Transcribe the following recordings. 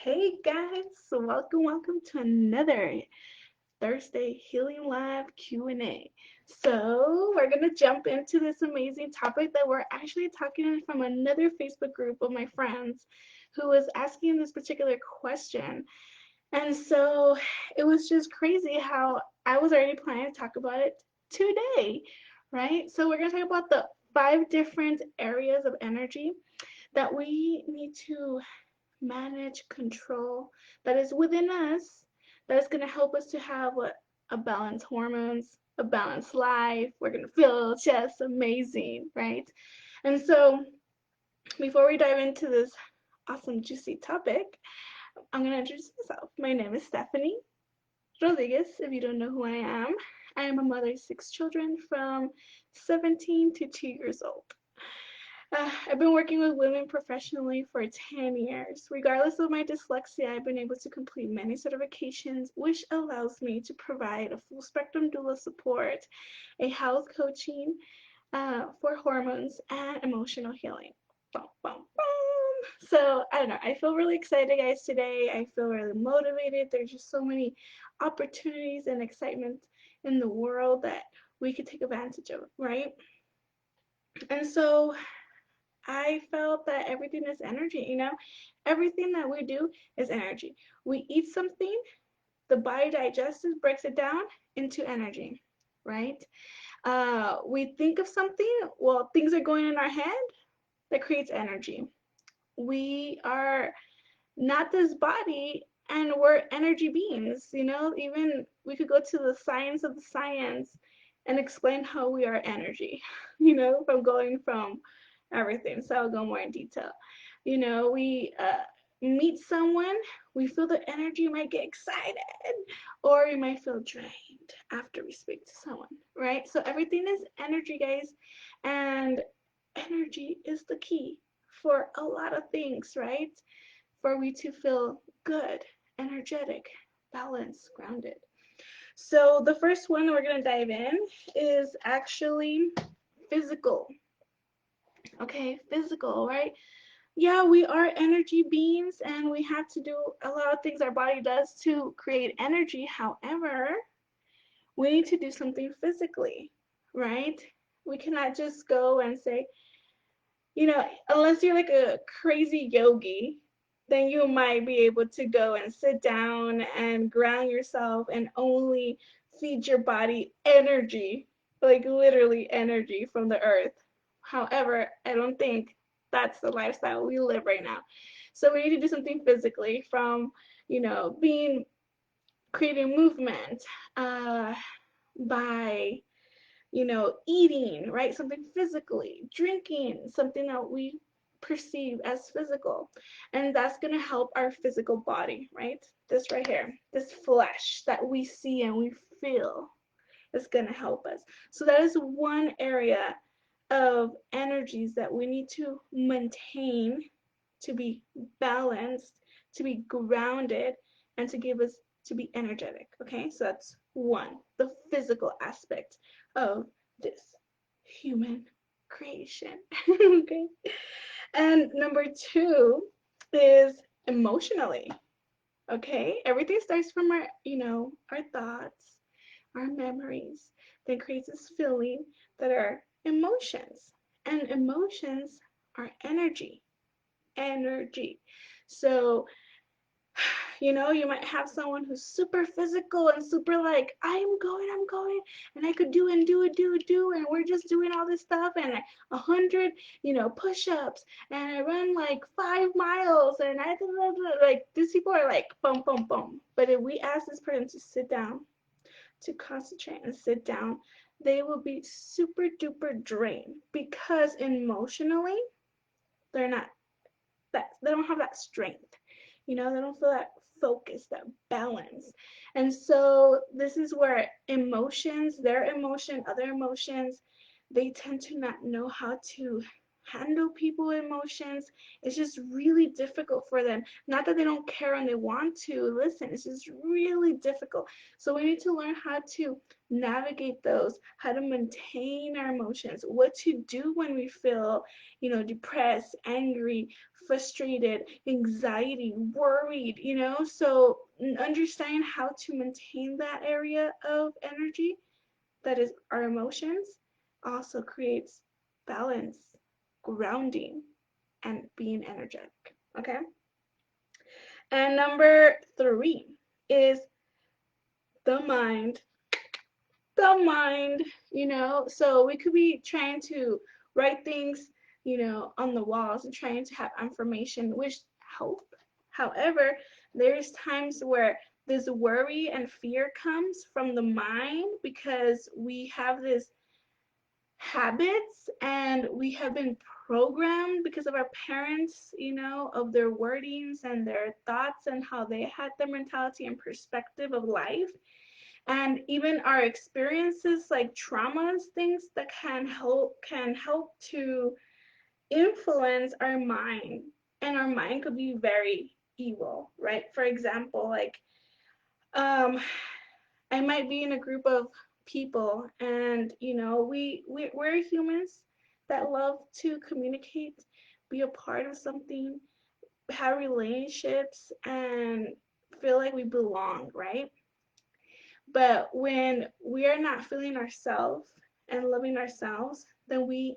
Hey guys, welcome to another Thursday Healing Live Q&A. So we're gonna jump into this amazing topic that we're actually talking from another Facebook group of my friends who was asking this particular question. And so it was just crazy how I was already planning to talk about it today, right? So we're gonna talk about the 5 different areas of energy that we need to manage, control, that is within us, that is going to help us to have a balanced hormones, a balanced life. We're going to feel just amazing, right? And so before we dive into this awesome, juicy topic, I'm going to introduce myself. My name is Stephanie Rodriguez. If you don't know who I am a mother of 6 children from 17 to 2 years old. I've been working with women professionally for 10 years. Regardless of my dyslexia, I've been able to complete many certifications, which allows me to provide a full spectrum doula support, a health coaching for hormones, and emotional healing. Boom, boom, boom. So, I don't know. I feel really excited, guys, today. I feel really motivated. There's just so many opportunities and excitement in the world that we could take advantage of, right? And so I felt that everything is energy. Everything that we do is energy. We eat something, the body digests it, breaks it down into energy, right? We think of something, well, things are going in our head, that creates energy. We are not this body, and we're energy beings. Even we could go to the science of the science and explain how we are energy, from going from everything. So I'll go more in detail. We meet someone, we feel the energy, might get excited, or we might feel drained after we speak to someone, right? So everything is energy, guys, and energy is the key for a lot of things, right? For we to feel good, energetic, balanced, grounded. So the first one we're going to dive in is actually physical. Okay, physical, right? Yeah, we are energy beings and we have to do a lot of things our body does to create energy. However, we need to do something physically, right? We cannot just go and say, unless you're like a crazy yogi, then you might be able to go and sit down and ground yourself and only feed your body energy, like literally energy from the earth. However, I don't think that's the lifestyle we live right now. So we need to do something physically from, being creating movement by eating, right? Something physically, drinking, something that we perceive as physical. And that's going to help our physical body, right? This right here, this flesh that we see and we feel is going to help us. So that is one area of energies that we need to maintain to be balanced, to be grounded, and to give us to be energetic. Okay, so that's one, the physical aspect of this human creation. Okay, and number two is emotionally. Okay, everything starts from our thoughts, our memories, that creates this feeling that are emotions, and emotions are energy. So, you might have someone who's super physical and super like, I'm going, and I could do and do it, and we're just doing all this stuff, and 100, push-ups, and I run like 5 miles, and like, these people are like, boom, boom, boom. But if we ask this person to sit down, to concentrate and sit down, they will be super duper drained because emotionally, they're not they don't have that strength. They don't feel that focus, that balance. And so this is where emotions, their emotion, other emotions, they tend to not know how to handle people emotions. It's just really difficult for them. Not that they don't care and they want to listen, it's just really difficult. So we need to learn how to navigate those, how to maintain our emotions, what to do when we feel, depressed, angry, frustrated, anxiety, worried, So understanding how to maintain that area of energy, that is our emotions, also creates balance, grounding, and being energetic. Okay? And number three is the mind. The mind, So we could be trying to write things, on the walls and trying to have information which help. However, there's times where this worry and fear comes from the mind because we have this habits and we have been programmed because of our parents, of their wordings and their thoughts and how they had their mentality and perspective of life. And even our experiences like traumas, things that can help to influence our mind. And our mind could be very evil, right? For example, like um I might be in a group of people, and we're humans that love to communicate, be a part of something, have relationships, and feel like we belong, right? But when we are not feeling ourselves and loving ourselves, then we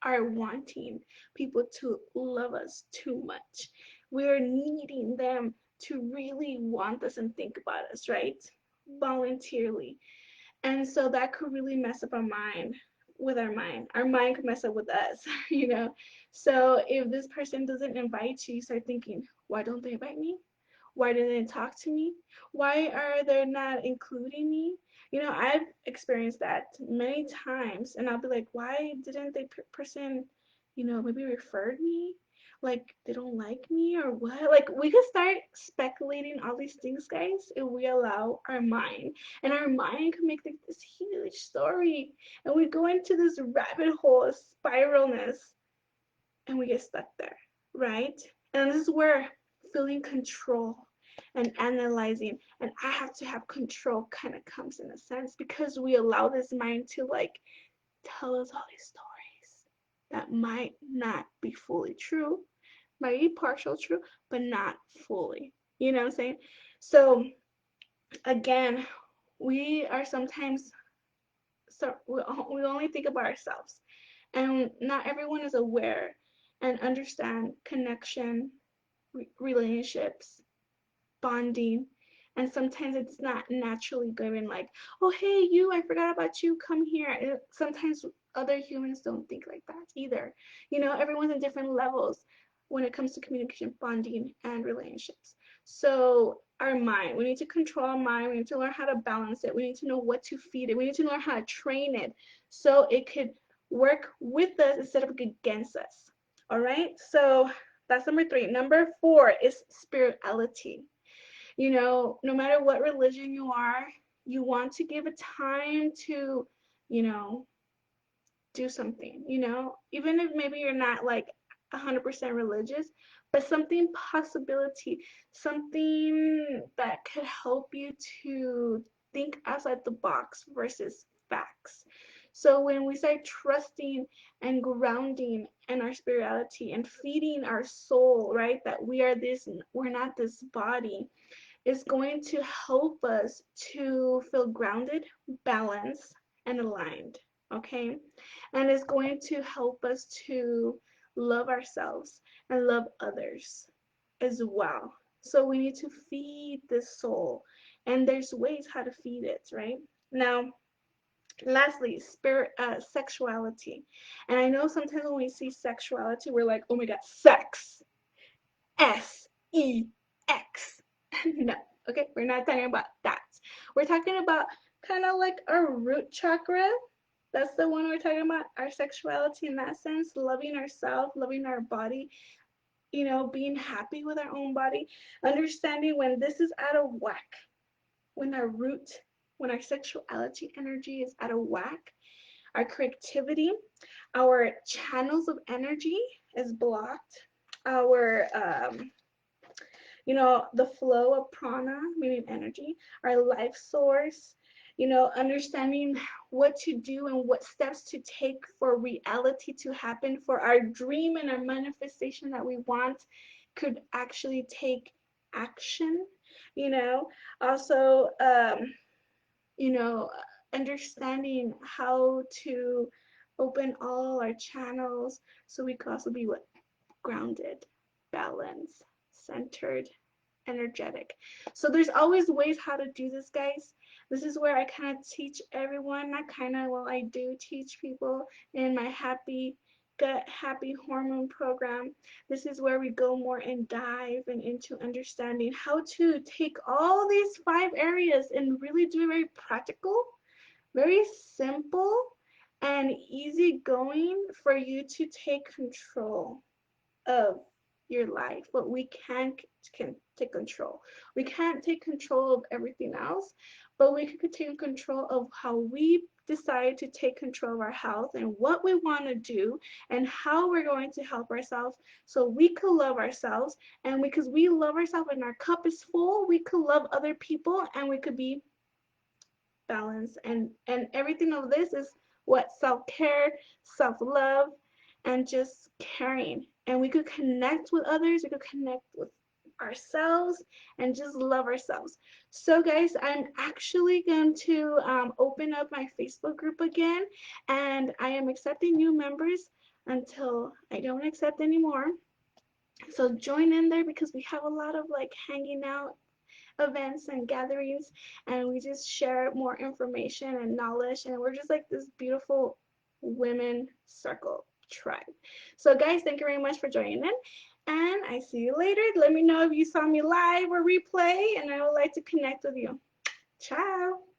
are wanting people to love us too much. We're needing them to really want us and think about us, right? Voluntarily. And so that could really mess up our mind with our mind. Our mind could mess up with us, So if this person doesn't invite you, you start thinking, why don't they invite me? Why didn't they talk to me? Why are they not including me? I've experienced that many times, and I'll be like, why didn't they person, maybe referred me? Like they don't like me or what? Like we could start speculating all these things, guys, if we allow our mind. And our mind can make like this huge story, and we go into this rabbit hole of spiralness, and we get stuck there, right? And this is where feeling control and analyzing and I have to have control kind of comes in a sense, because we allow this mind to like tell us all these stories that might not be fully true, might be partial true, but not fully. You know what I'm saying? So again, we are sometimes, so we only think about ourselves, and not everyone is aware and understand connection, relationships, bonding, and sometimes it's not naturally given, like, oh hey you, I forgot about you, come here. Sometimes other humans don't think like that either. Everyone's in different levels when it comes to communication, bonding, and relationships. So our mind, we need to control our mind, we need to learn how to balance it, we need to know what to feed it, we need to learn how to train it so it could work with us instead of against us. All right, so that's number three. Number four is spirituality. No matter what religion you are, you want to give a time to, you know, do something, even if maybe you're not like 100% religious, but something possibility, something that could help you to think outside the box versus facts. So when we start trusting and grounding in our spirituality and feeding our soul, right, that we're not this body, is going to help us to feel grounded, balanced, and aligned. Okay? And it's going to help us to love ourselves and love others as well. So we need to feed the soul, and there's ways how to feed it, right? Now, lastly, sexuality. And I know sometimes when we see sexuality, we're like, oh my god, sex, sex. No, okay, we're not talking about that. We're talking about kind of like our root chakra. That's the one we're talking about, our sexuality in that sense, loving ourselves, loving our body, being happy with our own body, understanding when this is out of whack, when our root, when our sexuality energy is out of whack, our creativity, our channels of energy is blocked, our the flow of prana, meaning energy, our life source, understanding what to do and what steps to take for reality to happen, for our dream and our manifestation that we want could actually take action, you know. Also, you know, understanding how to open all our channels so we could also be what? Grounded, balanced, centered, energetic. So there's always ways how to do this, guys. This is where I kind of teach everyone, not kind of, well, I do teach people in my happy gut, happy hormone program. This is where we go more and dive and into understanding how to take all these 5 areas and really do it very practical, very simple, and easygoing for you to take control of your life, but we can take control. We can't take control of everything else, but we can take control of how we decide to take control of our health and what we want to do and how we're going to help ourselves so we could love ourselves, and because we love ourselves and our cup is full, we could love other people and we could be balance, and everything of this is what self-care, self-love, and just caring, and we could connect with others, we could connect with ourselves and just love ourselves. So guys, I'm actually going to open up my Facebook group again, and I am accepting new members until I don't accept anymore. So join in there because we have a lot of like hanging out events and gatherings, and we just share more information and knowledge, and we're just like this beautiful women circle tribe. So guys, thank you very much for joining in, and I see you later. Let me know if you saw me live or replay, and I would like to connect with you. Ciao.